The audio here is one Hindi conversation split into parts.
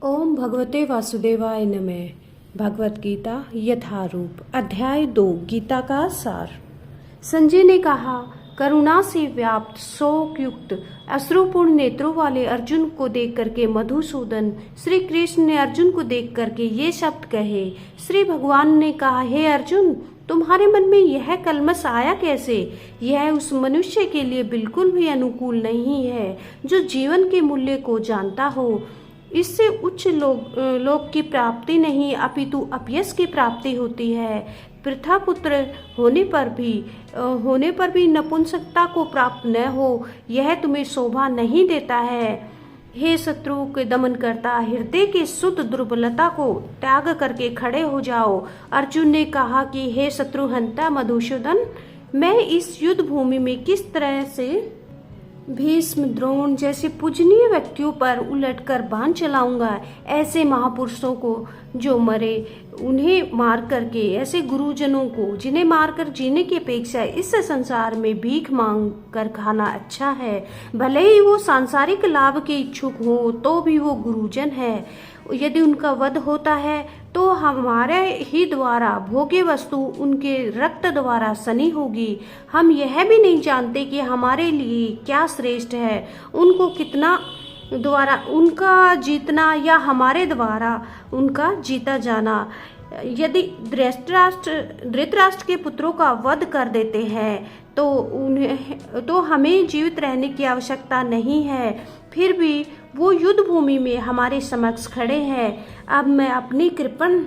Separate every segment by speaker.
Speaker 1: ओम भगवते वासुदेवाय नमः। भगवत गीता यथारूप अध्याय 2 गीता का सार। संजय ने कहा, करुणा से व्याप्त शोक युक्त अश्रुपूर्ण नेत्रों वाले अर्जुन को देख करके मधुसूदन श्री कृष्ण ने अर्जुन को देख करके ये शब्द कहे। श्री भगवान ने कहा, हे अर्जुन, तुम्हारे मन में यह कलमश आया कैसे? यह उस मनुष्य के लिए बिल्कुल भी अनुकूल नहीं है जो जीवन के मूल्य को जानता हो। इससे उच्च लोक की प्राप्ति नहीं अपितु अपयश की प्राप्ति होती है। पृथा पुत्र होने पर भी नपुंसकता को प्राप्त न हो, यह तुम्हें शोभा नहीं देता है। हे शत्रु के दमन करता, हृदय की शुद्ध दुर्बलता को त्याग करके खड़े हो जाओ। अर्जुन ने कहा कि हे शत्रुहंता मधुसूदन, मैं इस युद्ध भूमि में किस तरह से भीष्म द्रोण जैसे पूजनीय व्यक्तियों पर उलटकर बाण चलाऊंगा। ऐसे महापुरुषों को जो मरे उन्हें मार करके, ऐसे गुरुजनों को जिन्हें मारकर जीने की अपेक्षा इस संसार में भीख मांग कर खाना अच्छा है। भले ही वो सांसारिक लाभ के इच्छुक हो तो भी वो गुरुजन है। यदि उनका वध होता है तो हमारे ही द्वारा भोग्य वस्तु उनके रक्त द्वारा सनी होगी। हम यह भी नहीं जानते कि हमारे लिए क्या श्रेष्ठ है, उनको कितना द्वारा उनका जीतना या हमारे द्वारा उनका जीता जाना। यदि धृतराष्ट्र के पुत्रों का वध कर देते हैं तो हमें जीवित रहने की आवश्यकता नहीं है। फिर भी वो युद्ध भूमि में हमारे समक्ष खड़े हैं। अब मैं अपनी कृपण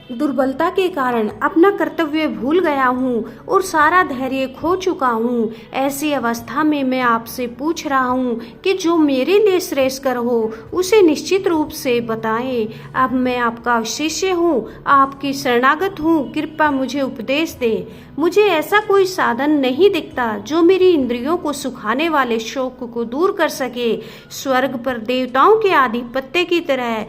Speaker 1: दुर्बलता के कारण अपना कर्तव्य भूल गया हूँ और सारा धैर्य खो चुका हूँ। ऐसी अवस्था में मैं आपसे पूछ रहा हूँ कि जो मेरे लिए श्रेष्ठकर हो उसे निश्चित रूप से बताएं। अब मैं आपका शिष्य हूँ, आपकी शरणागत हूँ, कृपया मुझे उपदेश दे। मुझे ऐसा कोई साधन नहीं दिखता जो मेरी इंद्रियों को सुखाने वाले शोक को दूर कर सके। स्वर्ग पर देवताओं के आधिपत्य की तरह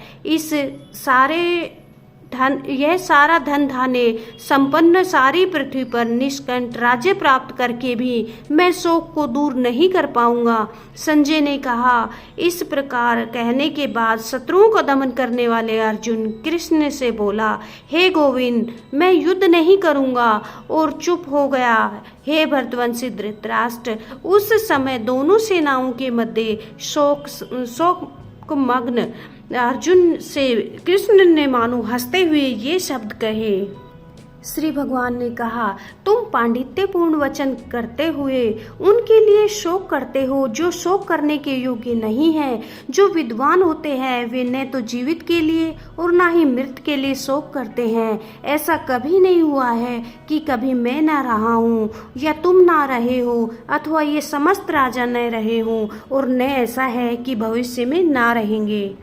Speaker 1: यह सारा धन धान्य संपन्न सारी पृथ्वी पर निष्कंठ राज्य प्राप्त करके भी मैं शोक को दूर नहीं कर पाऊंगा। संजय ने कहा। इस प्रकार कहने के बाद शत्रुओं का दमन करने वाले अर्जुन कृष्ण से बोला, हे गोविंद, मैं युद्ध नहीं करूंगा, और चुप हो गया। हे भरतवंशी धृतराष्ट्र, उस समय दोनों सेनाओं के मध्य शोक मग्न अर्जुन से कृष्ण ने मानो हंसते हुए ये शब्द कहे। श्री भगवान ने कहा, तुम पांडित्यपूर्ण वचन करते हुए उनके लिए शोक करते हो जो शोक करने के योग्य नहीं है। जो विद्वान होते हैं वे न तो जीवित के लिए और न ही मृत के लिए शोक करते हैं। ऐसा कभी नहीं हुआ है कि कभी मैं न रहा हूँ या तुम ना रहे हो, अथवा ये समस्त राजा न रहे हो, और न ऐसा है कि भविष्य में ना रहेंगे।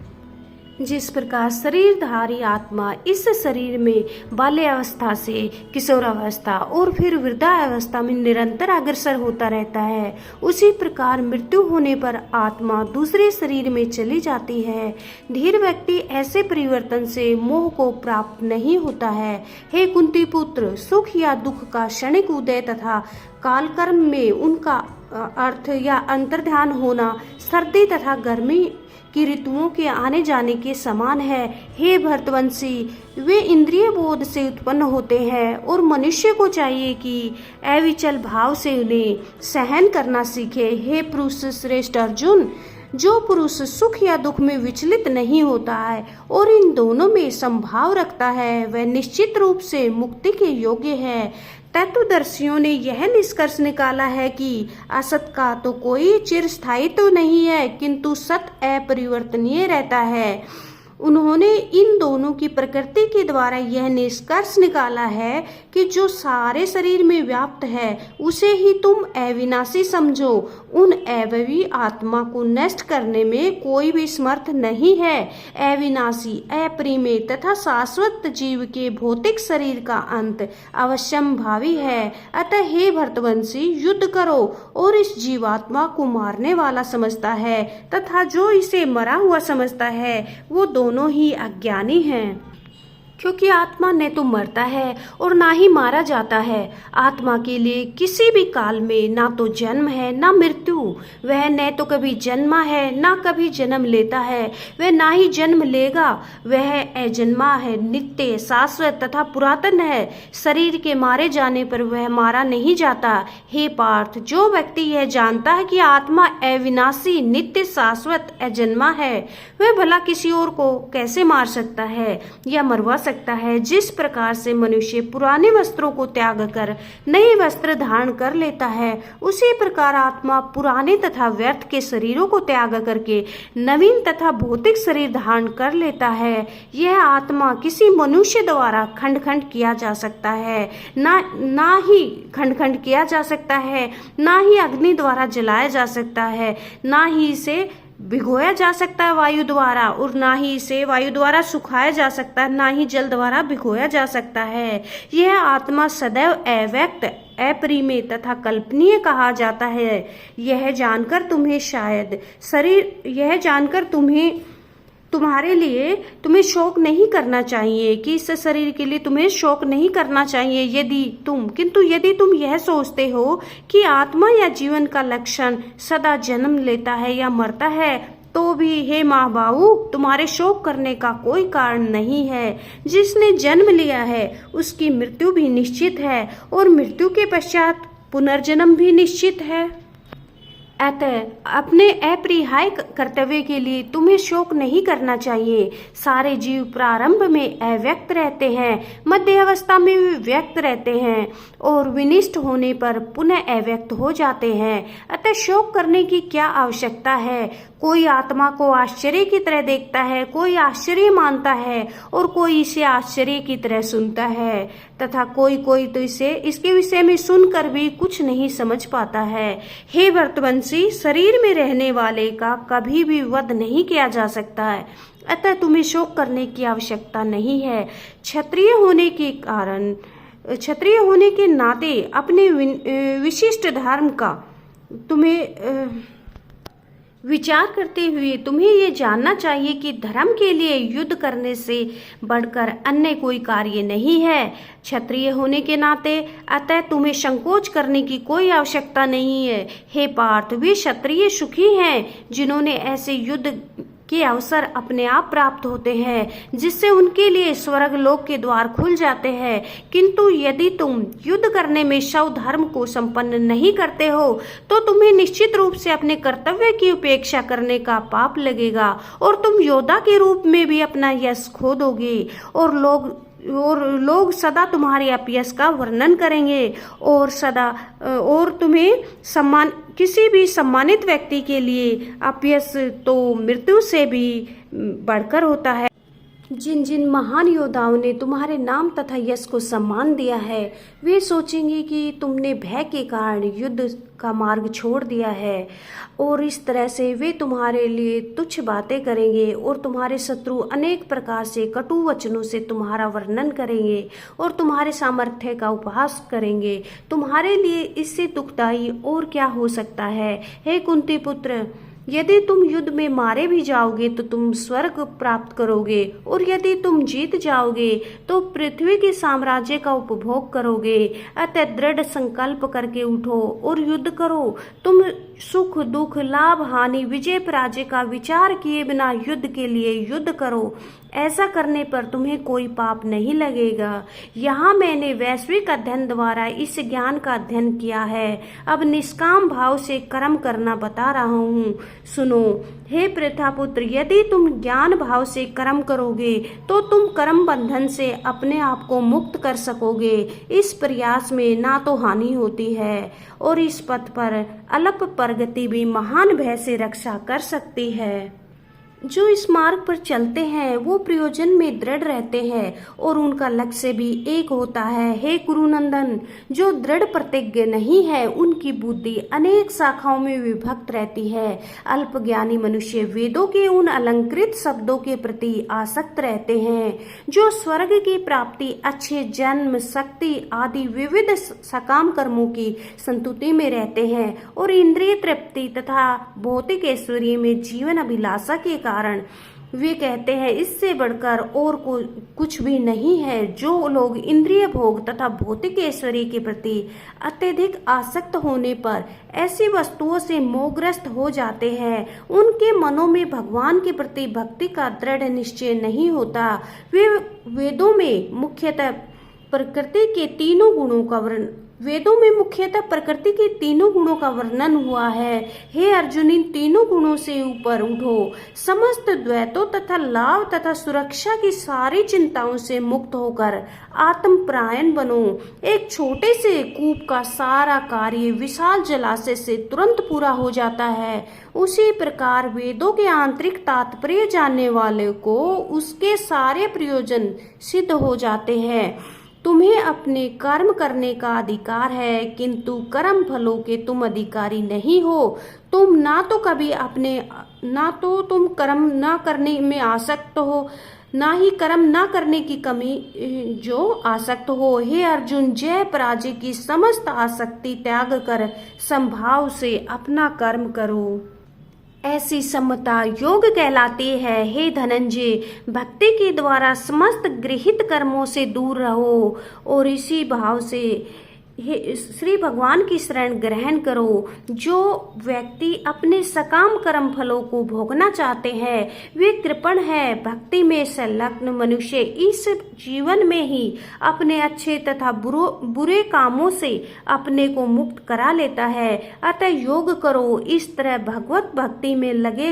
Speaker 1: जिस प्रकार शरीरधारी आत्मा इस शरीर में बाल्यावस्था से किशोरावस्था और फिर वृद्धावस्था में निरंतर अग्रसर होता रहता है, उसी प्रकार मृत्यु होने पर आत्मा दूसरे शरीर में चली जाती है। धीर व्यक्ति ऐसे परिवर्तन से मोह को प्राप्त नहीं होता है। हे कुंती पुत्र, सुख या दुख का क्षणिक उदय तथा कालकर्म में उनका अर्थ या अंतर्ध्यान होना सर्दी तथा गर्मी की ऋतुओं के आने जाने के समान है। हे भरतवंशी, वे इंद्रिय बोध से उत्पन्न होते हैं और मनुष्य को चाहिए कि अविचल भाव से उन्हें सहन करना सीखे। हे पुरुष श्रेष्ठ अर्जुन, जो पुरुष सुख या दुख में विचलित नहीं होता है और इन दोनों में संभाव रखता है, वह निश्चित रूप से मुक्ति के योग्य है। तत्वदर्शियों ने यह निष्कर्ष निकाला है कि असत का तो कोई चिरस्थायी तो नहीं है, किंतु सत अपरिवर्तनीय रहता है। उन्होंने इन दोनों की प्रकृति के द्वारा यह निष्कर्ष निकाला है कि जो सारे शरीर में व्याप्त है उसे ही तुम अविनाशी समझो। उन अवयवी आत्मा को नष्ट करने में कोई भी समर्थ नहीं है। अविनाशी, अपरिमेय तथा शाश्वत जीव के भौतिक शरीर का अंत अवश्यंभावी है। अतः हे भरतवंशी, युद्ध करो और इस जीवात्मा को मारने वाला समझता है तथा जो इसे मरा हुआ समझता है वो दोनों ही अज्ञानी हैं। क्योंकि आत्मा न तो मरता है और ना ही मारा जाता है। आत्मा के लिए किसी भी काल में ना तो जन्म है ना मृत्यु। वह न तो कभी जन्मा है ना कभी जन्म लेता है, वह ना ही जन्म लेगा। वह अजन्मा है, नित्य, शाश्वत तथा पुरातन है। शरीर के मारे जाने पर वह मारा नहीं जाता। हे पार्थ, जो व्यक्ति यह जानता है कि आत्मा अविनाशी, नित्य, शाश्वत, अजन्मा है, वह भला किसी और को कैसे मार सकता है या मरवा सकता है। जिस प्रकार से मनुष्य पुराने वस्त्रों को त्याग कर नए वस्त्र धारण कर लेता है, उसी प्रकार आत्मा पुराने तथा व्यर्थ के शरीरों को त्याग करके नवीन तथा भौतिक शरीर धारण कर लेता है। यह आत्मा किसी मनुष्य द्वारा खंड खंड किया जा सकता है, ना ही खंड खंड किया जा सकता है, ना ही अग्नि द्वारा जलाया जा सकता है, ना ही इसे भिगोया जा सकता है वायु द्वारा, और ना ही इसे वायु द्वारा सुखाया जा सकता है, ना ही जल द्वारा भिगोया जा सकता है। यह आत्मा सदैव अव्यक्त, अपरिमेय तथा कल्पनीय कहा जाता है। यह जानकर तुम्हें शोक नहीं करना चाहिए कि इस शरीर के लिए तुम्हें शोक नहीं करना चाहिए। किंतु यदि तुम यह सोचते हो कि आत्मा या जीवन का लक्षण सदा जन्म लेता है या मरता है, तो भी हे महाबाहु, तुम्हारे शोक करने का कोई कारण नहीं है। जिसने जन्म लिया है उसकी मृत्यु भी निश्चित है, और मृत्यु के पश्चात पुनर्जन्म भी निश्चित है। अतः अपने अपरिहार्य कर्तव्य के लिए तुम्हें शोक नहीं करना चाहिए। सारे जीव प्रारंभ में अव्यक्त रहते हैं, मध्य अवस्था में भी व्यक्त रहते हैं और विनिष्ट होने पर पुनः अव्यक्त हो जाते हैं। अतः शोक करने की क्या आवश्यकता है? कोई आत्मा को आश्चर्य की तरह देखता है, कोई आश्चर्य मानता है और कोई इसे आश्चर्य की तरह सुनता है, तथा कोई तो इसे इसके विषय में सुनकर भी कुछ नहीं समझ पाता है। हे भरतवंशी, शरीर में रहने वाले का कभी भी वध नहीं किया जा सकता है, अतः तुम्हें शोक करने की आवश्यकता नहीं है। क्षत्रिय होने के नाते अपने विशिष्ट धर्म का तुम्हें विचार करते हुए तुम्हें ये जानना चाहिए कि धर्म के लिए युद्ध करने से बढ़कर अन्य कोई कार्य नहीं है। क्षत्रिय होने के नाते अतः तुम्हें संकोच करने की कोई आवश्यकता नहीं है। हे पार्थ, वे क्षत्रिय सुखी हैं जिन्होंने ऐसे युद्ध के अवसर अपने आप प्राप्त होते हैं, जिससे उनके लिए स्वर्ग लोक के द्वार खुल जाते हैं। किंतु यदि तुम युद्ध करने में शव धर्म को संपन्न नहीं करते हो, तो तुम्हें निश्चित रूप से अपने कर्तव्य की उपेक्षा करने का पाप लगेगा, और तुम योद्धा के रूप में भी अपना यश खो दोगे, और लोग सदा तुम्हारे अपयश का वर्णन करेंगे, और तुम्हें किसी भी सम्मानित व्यक्ति के लिए अपयश तो मृत्यु से भी बढ़कर होता है। जिन जिन महान योद्धाओं ने तुम्हारे नाम तथा यश को सम्मान दिया है, वे सोचेंगे कि तुमने भय के कारण युद्ध का मार्ग छोड़ दिया है, और इस तरह से वे तुम्हारे लिए तुच्छ बातें करेंगे, और तुम्हारे शत्रु अनेक प्रकार से कटु वचनों से तुम्हारा वर्णन करेंगे और तुम्हारे सामर्थ्य का उपहास करेंगे। तुम्हारे लिए इससे दुखदायी और क्या हो सकता है? हे कुंती पुत्र, यदि तुम युद्ध में मारे भी जाओगे तो तुम स्वर्ग प्राप्त करोगे, और यदि तुम जीत जाओगे तो पृथ्वी के साम्राज्य का उपभोग करोगे। अतः दृढ़ संकल्प करके उठो और युद्ध करो। तुम सुख दुख, लाभ हानि, विजय पराजय का विचार किए बिना युद्ध के लिए युद्ध करो। ऐसा करने पर तुम्हें कोई पाप नहीं लगेगा। यहाँ मैंने वैश्विक अध्ययन द्वारा इस ज्ञान का अध्ययन किया है। अब निष्काम भाव से कर्म करना बता रहा हूँ, सुनो। हे प्रथापुत्र, यदि तुम ज्ञान भाव से कर्म करोगे तो तुम कर्म बंधन से अपने आप को मुक्त कर सकोगे। इस प्रयास में ना तो हानि होती है, और इस पथ पर अल्प प्रगति भी महान भय से रक्षा कर सकती है। जो इस मार्ग पर चलते हैं वो प्रयोजन में दृढ़ रहते हैं, और उनका लक्ष्य भी एक होता है। हे कुरुनंदन, जो दृढ़ प्रतिज्ञ नहीं है उनकी बुद्धि अनेक शाखाओं में विभक्त रहती है। अल्पज्ञानी मनुष्य वेदों के उन अलंकृत शब्दों के प्रति आसक्त रहते हैं जो स्वर्ग की प्राप्ति, अच्छे जन्म, शक्ति आदि विविध सकाम कर्मों की संतुति में रहते हैं, और इंद्रिय तृप्ति तथा भौतिक ऐश्वर्य में जीवन अभिलाषा के कारण वे कहते हैं इससे बढ़कर और कुछ भी नहीं है। जो लोग इंद्रिय भोग तथा भौतिक ऐश्वर्य के प्रति अत्यधिक आसक्त होने पर ऐसी वस्तुओं से मोहग्रस्त हो जाते हैं, उनके मनों में भगवान के प्रति भक्ति का दृढ़ निश्चय नहीं होता। वे वेदों में मुख्यतः प्रकृति के तीनों गुणों का वर्णन हुआ है। हे अर्जुन, इन तीनों गुणों से ऊपर उठो, समस्त द्वैतों तथा लाभ तथा सुरक्षा की सारी चिंताओं से मुक्त होकर आत्मपरायण बनो। एक छोटे से कूप का सारा कार्य विशाल जलाशय से तुरंत पूरा हो जाता है, उसी प्रकार वेदों के आंतरिक तात्पर्य जानने वाले को उसके सारे प्रयोजन सिद्ध हो जाते हैं। तुम्हें अपने कर्म करने का अधिकार है, किंतु कर्म फलों के तुम अधिकारी नहीं हो। तुम ना तो तुम कर्म न करने में आसक्त हो, ना ही कर्म न करने की कमी जो आसक्त हो। हे अर्जुन, जय पराजय की समस्त आसक्ति त्याग कर समभाव से अपना कर्म करो। ऐसी समता योग कहलाती है। हे धनंजय, भक्ति के द्वारा समस्त गृहीत कर्मों से दूर रहो और इसी भाव से श्री भगवान की शरण ग्रहण करो। जो व्यक्ति अपने सकाम कर्म फलों को भोगना चाहते हैं, वे कृपण है। भक्ति में संलग्न मनुष्य इस जीवन में ही अपने अच्छे तथा बुरे कामों से अपने को मुक्त करा लेता है। अतः योग करो। इस तरह भगवत भक्ति में लगे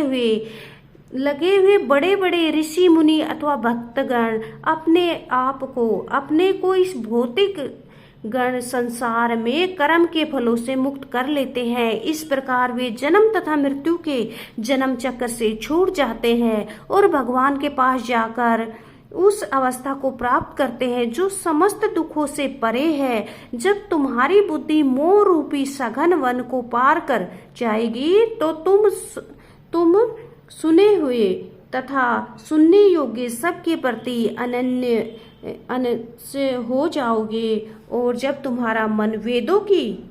Speaker 1: हुए बड़े बड़े ऋषि मुनि अथवा भक्तगण अपने को इस भौतिक गण संसार में कर्म के फलों से मुक्त कर लेते हैं। इस प्रकार वे जन्म तथा मृत्यु के जन्म चक्र से छूट जाते हैं और भगवान के पास जाकर उस अवस्था को प्राप्त करते हैं जो समस्त दुखों से परे है। जब तुम्हारी बुद्धि मोह रूपी सघन वन को पार कर जाएगी तो तुम सुने हुए तथा सुनने योग्य सबके प्रति अनन्य से हो जाओगे। और जब तुम्हारा मन वेदों की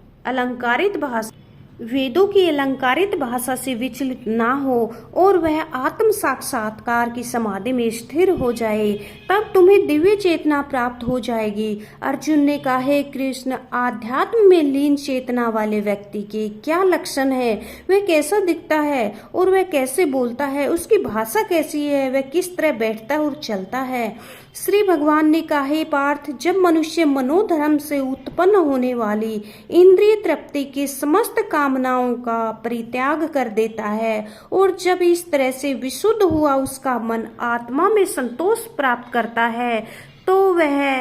Speaker 1: अलंकारित भाषा से विचलित ना हो और वह आत्म साक्षात्कार की समाधि में स्थिर हो जाए, तब तुम्हें दिव्य चेतना प्राप्त हो जाएगी। अर्जुन ने कहा, हे कृष्ण, आध्यात्म में लीन चेतना वाले व्यक्ति के क्या लक्षण है? वह कैसा दिखता है और वह कैसे बोलता है? उसकी भाषा कैसी है? वह किस तरह बैठता और चलता है? श्री भगवान ने कहा, हे पार्थ, जब मनुष्य मनोधर्म से उत्पन्न होने वाली इंद्रिय तृप्ति की समस्त कामनाओं का परित्याग कर देता है और जब इस तरह से विशुद्ध हुआ उसका मन आत्मा में संतोष प्राप्त करता है, तो वह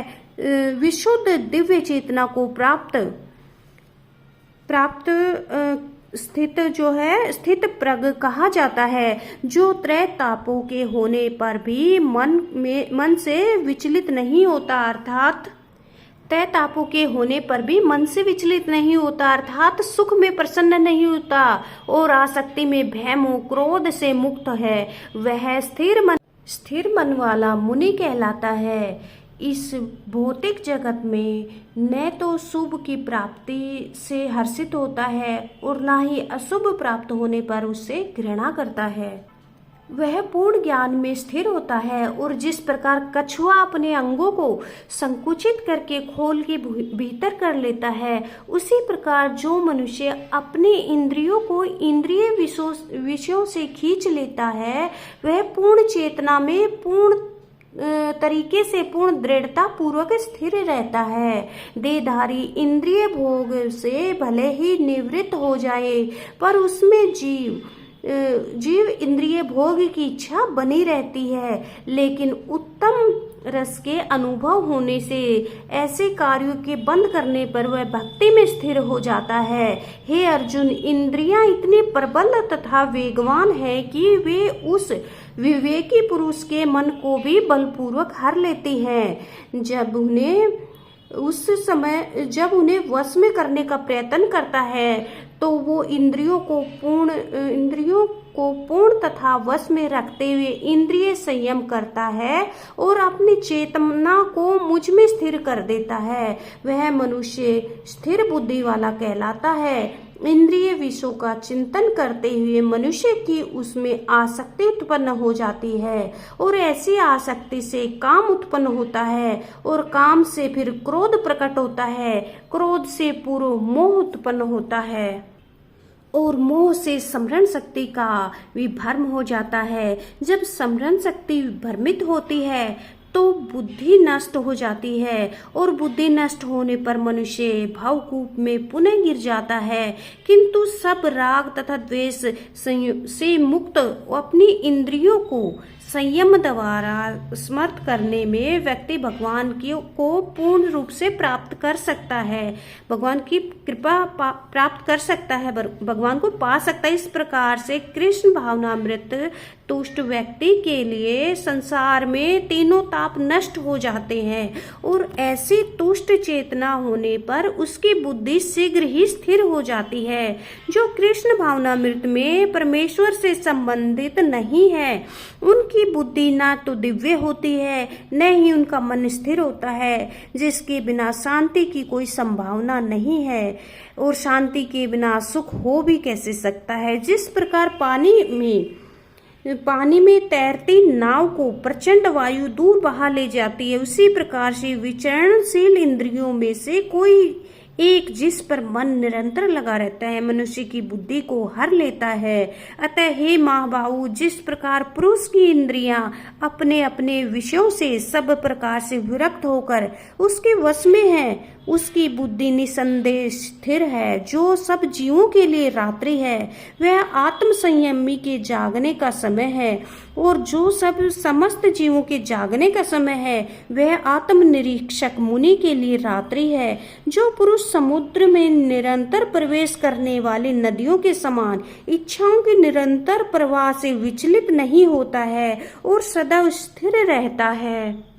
Speaker 1: विशुद्ध दिव्य चेतना को प्राप्त स्थित प्रज्ञ कहा जाता है, जो त्रय तापों के होने पर भी मन से विचलित नहीं होता, अर्थात सुख में प्रसन्न नहीं होता और आसक्ति में भय मोह क्रोध से मुक्त है। वह स्थिर मन वाला मुनि कहलाता है। इस भौतिक जगत में न तो शुभ की प्राप्ति से हर्षित होता है और न ही अशुभ प्राप्त होने पर उससे घृणा करता है। वह पूर्ण ज्ञान में स्थिर होता है और जिस प्रकार कछुआ अपने अंगों को संकुचित करके खोल के भीतर कर लेता है, उसी प्रकार जो मनुष्य अपने इंद्रियों को इंद्रिय विषयों से खींच लेता है, वह पूर्ण चेतना में पूर्ण तरीके से पूर्ण दृढ़ता पूर्वक स्थिर रहता है। देहधारी इंद्रिय भोग से भले ही निवृत्त हो जाए, पर उसमें जीव इंद्रिय भोग की इच्छा बनी रहती है। लेकिन उत्तम रस के अनुभव होने से ऐसे कार्यों के बंद करने पर वह भक्ति में स्थिर हो जाता है। हे अर्जुन, इंद्रियां इतनी प्रबल तथा वेगवान है कि वे उस विवेकी पुरुष के मन को भी बलपूर्वक हर लेती हैं। जब उन्हें वश में करने का प्रयत्न करता है, तो वो इंद्रियों को पूर्ण तथा वश में रखते हुए इंद्रिय संयम करता है और अपनी चेतना को मुझ में स्थिर कर देता है। वह मनुष्य स्थिर बुद्धि वाला कहलाता है। इंद्रिय विषयों का चिंतन करते हुए मनुष्य की उसमें आसक्ति उत्पन्न हो जाती है और ऐसी आसक्ति से काम उत्पन्न होता है और काम से फिर क्रोध प्रकट होता है, क्रोध से पूर्व मोह उत्पन्न होता है और मोह से स्मरण शक्ति का विभ्रम हो जाता है। जब स्मरण शक्ति भ्रमित होती है तो बुद्धि नष्ट हो जाती है और बुद्धि नष्ट होने पर मनुष्य भावकूप में पुनः गिर जाता है। किंतु सब राग तथा द्वेष से मुक्त अपनी इंद्रियों को संयम द्वारा स्मृत करने में व्यक्ति भगवान को पूर्ण रूप से प्राप्त कर सकता है, भगवान की कृपा प्राप्त कर सकता है, भगवान को पा सकता है। इस प्रकार से कृष्ण भावनामृत तुष्ट व्यक्ति के लिए संसार में तीनों ताप नष्ट हो जाते हैं और ऐसी तुष्ट चेतना होने पर उसकी बुद्धि शीघ्र ही स्थिर हो जाती है। जो कृष्ण भावनामृत में परमेश्वर से संबंधित नहीं है उनकी बुद्धि ना तो दिव्य होती है न ही उनका मन स्थिर होता है, जिसके बिना शांति की कोई संभावना नहीं है और शांति के बिना सुख हो भी कैसे सकता है। जिस प्रकार पानी में तैरती नाव को प्रचंड वायु दूर बहा ले जाती है, उसी प्रकार से विचरणशील इंद्रियों में से कोई एक जिस पर मन निरंतर लगा रहता है मनुष्य की बुद्धि को हर लेता है। अतः हे महाबाहु, जिस प्रकार पुरुष की इंद्रियां अपने अपने विषयों से सब प्रकार से विरक्त होकर उसके वश में है, उसकी बुद्धि निसंदेह स्थिर है। जो सब जीवों के लिए रात्रि है वह आत्म संयमी के जागने का समय है और जो सब समस्त जीवों के जागने का समय है वह आत्म निरीक्षक मुनि के लिए रात्रि है। जो पुरुष समुद्र में निरंतर प्रवेश करने वाली नदियों के समान इच्छाओं के निरंतर प्रवाह से विचलित नहीं होता है और सदा स्थिर रहता है,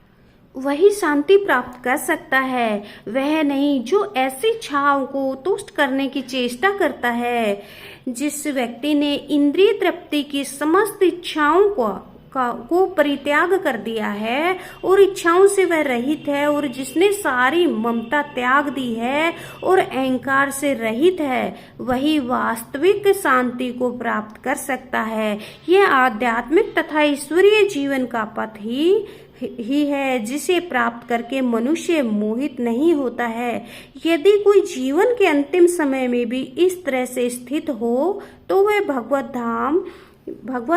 Speaker 1: वही शांति प्राप्त कर सकता है। वह नहीं जो ऐसी इच्छाओं को तुष्ट करने की चेष्टा करता है। जिस व्यक्ति ने इंद्रिय तृप्ति की समस्त इच्छाओं को परित्याग कर दिया है और इच्छाओं से वह रहित है और जिसने सारी ममता त्याग दी है और अहंकार से रहित है, वही वास्तविक शांति को प्राप्त कर सकता है। यह आध्यात्मिक तथा ईश्वरीय जीवन का पथ ही है जिसे प्राप्त करके मनुष्य मोहित नहीं होता है। यदि कोई जीवन के अंतिम समय में भी इस तरह से स्थित हो तो वह भगवत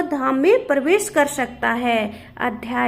Speaker 1: धाम में प्रवेश कर सकता है। अध्याय